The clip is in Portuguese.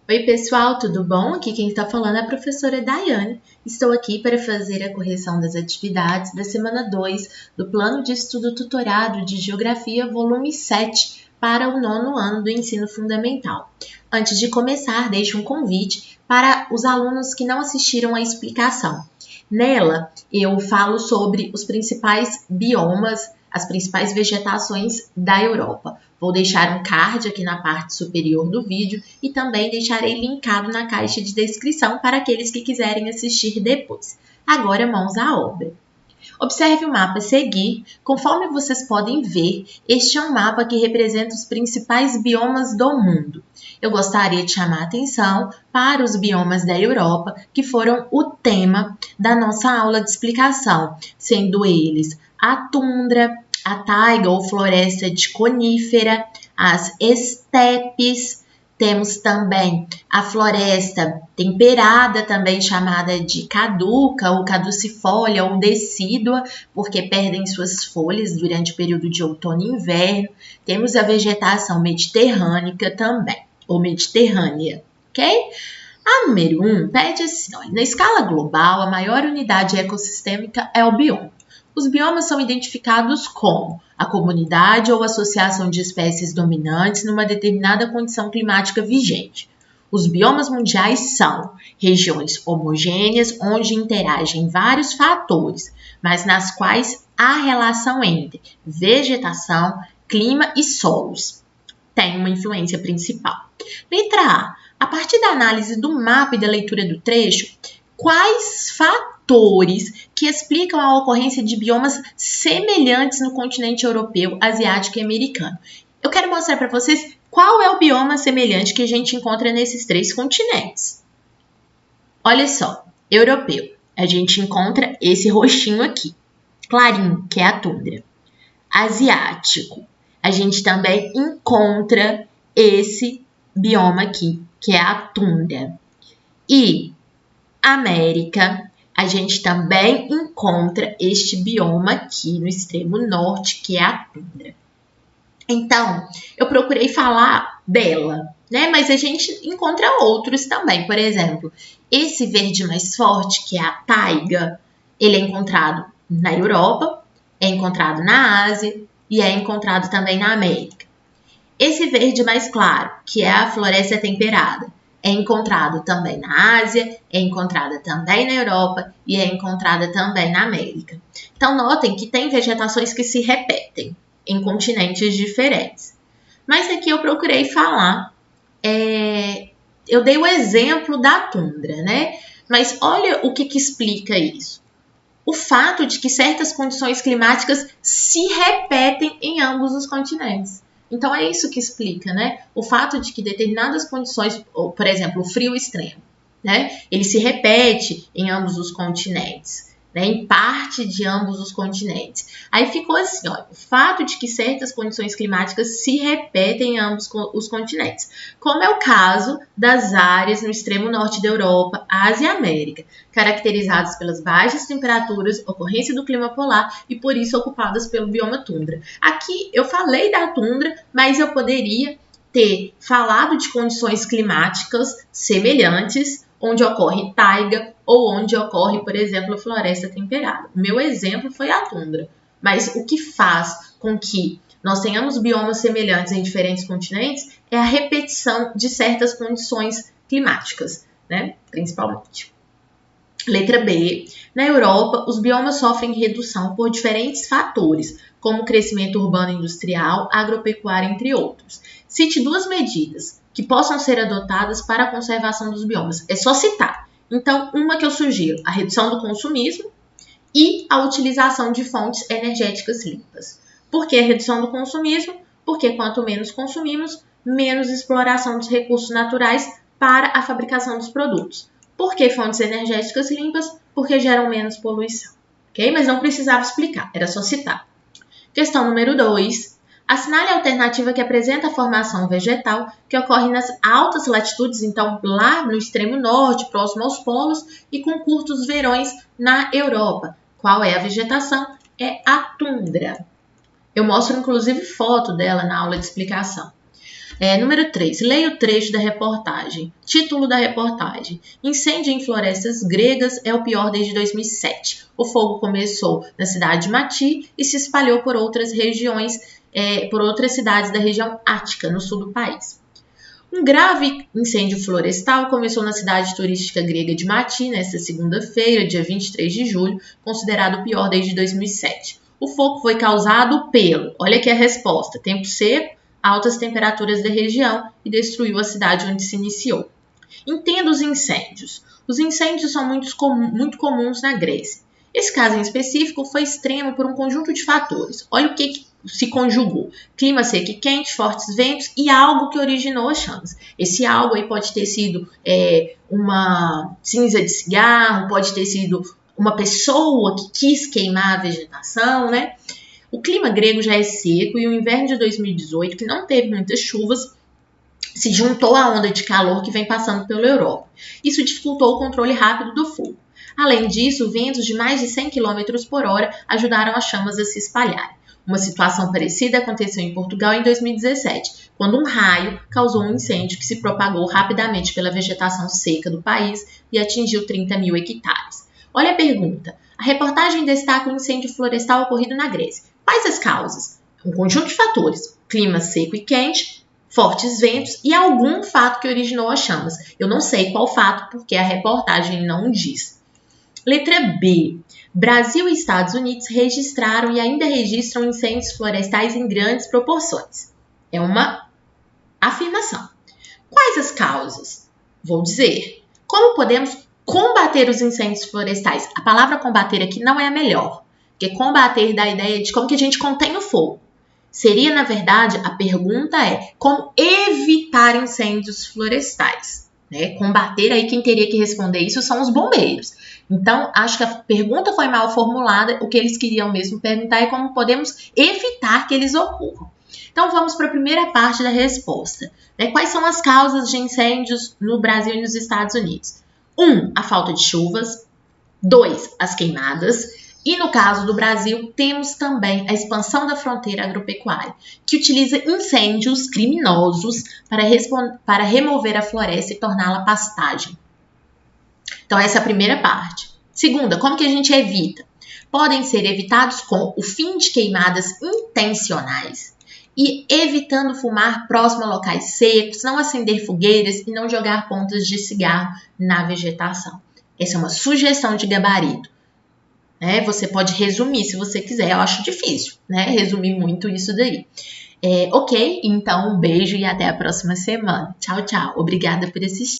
Oi, pessoal, tudo bom? Aqui quem está falando é a professora Daiane. Estou aqui para fazer a correção das atividades da semana 2 do Plano de Estudo Tutorado de Geografia, volume 7, para o 9º ano do ensino fundamental. Antes de começar, deixo um convite para os alunos que não assistiram à explicação. Nela, eu falo sobre os principais biomas, as principais vegetações da Europa. Vou deixar um card aqui na parte superior do vídeo e também deixarei linkado na caixa de descrição para aqueles que quiserem assistir depois. Agora, mãos à obra. Observe o mapa a seguir. Conforme vocês podem ver, este é um mapa que representa os principais biomas do mundo. Eu gostaria de chamar a atenção para os biomas da Europa, que foram o tema da nossa aula de explicação, sendo eles a tundra, a taiga ou floresta de conífera, as estepes, temos também a floresta temperada, também chamada de caduca ou caducifólia ou decídua, porque perdem suas folhas durante o período de outono e inverno. Temos a vegetação mediterrânea também, ou mediterrânea, ok? A número 1 pede assim, olha, na escala global, a maior unidade ecossistêmica é o bioma. Os biomas são identificados como a comunidade ou associação de espécies dominantes numa determinada condição climática vigente. Os biomas mundiais são regiões homogêneas onde interagem vários fatores, mas nas quais há relação entre vegetação, clima e solos tem uma influência principal. Letra A partir da análise do mapa e da leitura do trecho, quais fatores que explicam a ocorrência de biomas semelhantes no continente europeu, asiático e americano? Eu quero mostrar para vocês qual é o bioma semelhante que a gente encontra nesses 3 continentes. Olha só, europeu, a gente encontra esse roxinho aqui, clarinho, que é a tundra. Asiático, a gente também encontra esse bioma aqui, que é a tundra. E América, a gente também encontra este bioma aqui no extremo norte, que é a tundra. Então, eu procurei falar dela, né? Mas a gente encontra outros também. Por exemplo, esse verde mais forte, que é a taiga, ele é encontrado na Europa, é encontrado na Ásia e é encontrado também na América. Esse verde mais claro, que é a floresta temperada, é encontrado também na Ásia, é encontrada também na Europa e é encontrada também na América. Então, notem que tem vegetações que se repetem em continentes diferentes. Mas aqui eu procurei falar, eu dei o exemplo da tundra, né? Mas olha o que explica isso. O fato de que certas condições climáticas se repetem em ambos os continentes. Então, é isso que explica, né? O fato de que determinadas condições, por exemplo, o frio extremo, né? Ele se repete em ambos os continentes, né? Em parte de ambos os continentes. Aí ficou assim, ó, o fato de que certas condições climáticas se repetem em ambos os continentes, como é o caso das áreas no extremo norte da Europa, Ásia e América, caracterizadas pelas baixas temperaturas, ocorrência do clima polar e por isso ocupadas pelo bioma tundra. Aqui eu falei da tundra, mas eu poderia ter falado de condições climáticas semelhantes, onde ocorre taiga ou onde ocorre, por exemplo, floresta temperada. O meu exemplo foi a tundra, mas o que faz com que nós tenhamos biomas semelhantes em diferentes continentes é a repetição de certas condições climáticas, né? Principalmente. Letra B. Na Europa, os biomas sofrem redução por diferentes fatores, como crescimento urbano e industrial, agropecuário, entre outros. Cite 2 medidas que possam ser adotadas para a conservação dos biomas. É só citar. Então, uma que eu sugiro, a redução do consumismo e a utilização de fontes energéticas limpas. Por que a redução do consumismo? Porque quanto menos consumimos, menos exploração dos recursos naturais para a fabricação dos produtos. Por que fontes energéticas limpas? Porque geram menos poluição. Ok? Mas não precisava explicar, era só citar. Questão número 2. Assinale a alternativa que apresenta a formação vegetal que ocorre nas altas latitudes, então lá no extremo norte, próximo aos polos, e com curtos verões na Europa. Qual é a vegetação? É a tundra. Eu mostro inclusive foto dela na aula de explicação. Número 3. Leia o trecho da reportagem. Título da reportagem. Incêndio em florestas gregas é o pior desde 2007. O fogo começou na cidade de Mati e se espalhou por outras regiões, por outras cidades da região Ática, no sul do país. Um grave incêndio florestal começou na cidade turística grega de Mati, nesta segunda-feira, dia 23 de julho, considerado o pior desde 2007. O fogo foi causado pelo, olha aqui a resposta, tempo seco, altas temperaturas da região e destruiu a cidade onde se iniciou. Entenda os incêndios. Os incêndios são muito comuns na Grécia. Esse caso em específico foi extremo por um conjunto de fatores. Olha o que se conjugou. Clima seco e quente, fortes ventos e algo que originou as chamas. Esse algo aí pode ter sido uma cinza de cigarro, pode ter sido uma pessoa que quis queimar a vegetação, né? O clima grego já é seco e o inverno de 2018, que não teve muitas chuvas, se juntou à onda de calor que vem passando pela Europa. Isso dificultou o controle rápido do fogo. Além disso, ventos de mais de 100 km por hora ajudaram as chamas a se espalharem. Uma situação parecida aconteceu em Portugal em 2017, quando um raio causou um incêndio que se propagou rapidamente pela vegetação seca do país e atingiu 30 mil hectares. Olha a pergunta. A reportagem destaca o incêndio florestal ocorrido na Grécia. Quais as causas? Um conjunto de fatores. Clima seco e quente, fortes ventos e algum fato que originou as chamas. Eu não sei qual fato, porque a reportagem não diz. Letra B. Brasil e Estados Unidos registraram e ainda registram incêndios florestais em grandes proporções. É uma afirmação. Quais as causas? Vou dizer. Como podemos combater os incêndios florestais? A palavra combater aqui não é a melhor, porque combater dá a ideia de como que a gente contém o fogo. Seria, na verdade, a pergunta é como evitar incêndios florestais. Combater, aí quem teria que responder isso são os bombeiros. Então, acho que a pergunta foi mal formulada. O que eles queriam mesmo perguntar é como podemos evitar que eles ocorram. Então, vamos para a primeira parte da resposta. Quais são as causas de incêndios no Brasil e nos Estados Unidos? 1. A falta de chuvas. 2. As queimadas. E no caso do Brasil, temos também a expansão da fronteira agropecuária, que utiliza incêndios criminosos para remover a floresta e torná-la pastagem. Então, essa é a primeira parte. Segunda, como que a gente evita? Podem ser evitados com o fim de queimadas intencionais e evitando fumar próximo a locais secos, não acender fogueiras e não jogar pontas de cigarro na vegetação. Essa é uma sugestão de gabarito. Você pode resumir se você quiser, eu acho difícil, resumir muito isso daí. Ok? Então, um beijo e até a próxima semana. Tchau, tchau. Obrigada por assistir.